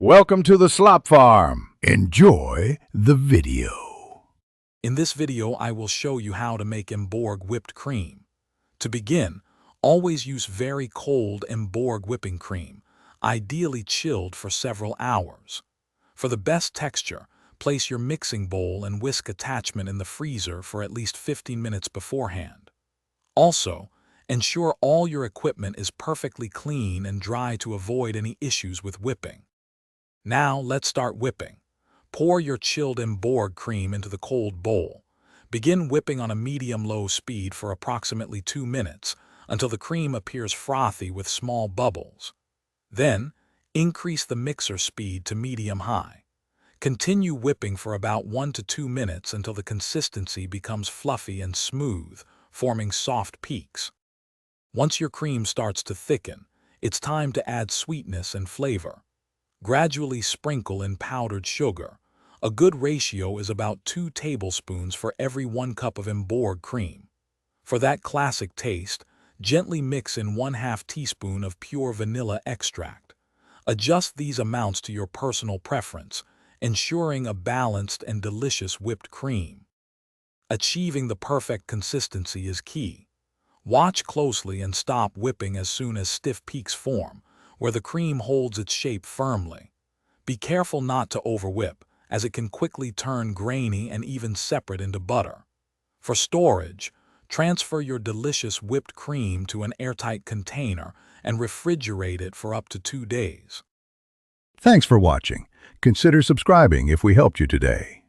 Welcome to the Slop Farm. Enjoy the video. In this video, I will show you how to make Emborg whipped cream. To begin, always use very cold Emborg whipping cream, ideally chilled for several hours. For the best texture, place your mixing bowl and whisk attachment in the freezer for at least 15 minutes beforehand. Also, ensure all your equipment is perfectly clean and dry to avoid any issues with whipping. Now let's start whipping. Pour your chilled Emborg cream into the cold bowl. Begin whipping on a medium-low speed for approximately 2 minutes until the cream appears frothy with small bubbles. Then, increase the mixer speed to medium-high. Continue whipping for about 1 to 2 minutes until the consistency becomes fluffy and smooth, forming soft peaks. Once your cream starts to thicken, it's time to add sweetness and flavor. Gradually sprinkle in powdered sugar. A good ratio is about 2 tablespoons for every 1 cup of Emborg cream. For that classic taste, gently mix in 1/2 teaspoon of pure vanilla extract. Adjust these amounts to your personal preference, ensuring a balanced and delicious whipped cream. Achieving the perfect consistency is key. Watch closely and stop whipping as soon as stiff peaks form, where the cream holds its shape firmly. Be careful not to overwhip, as it can quickly turn grainy and even separate into butter. For storage, transfer your delicious whipped cream to an airtight container and refrigerate it for up to 2 days. Thanks for watching. Consider subscribing if we helped you today.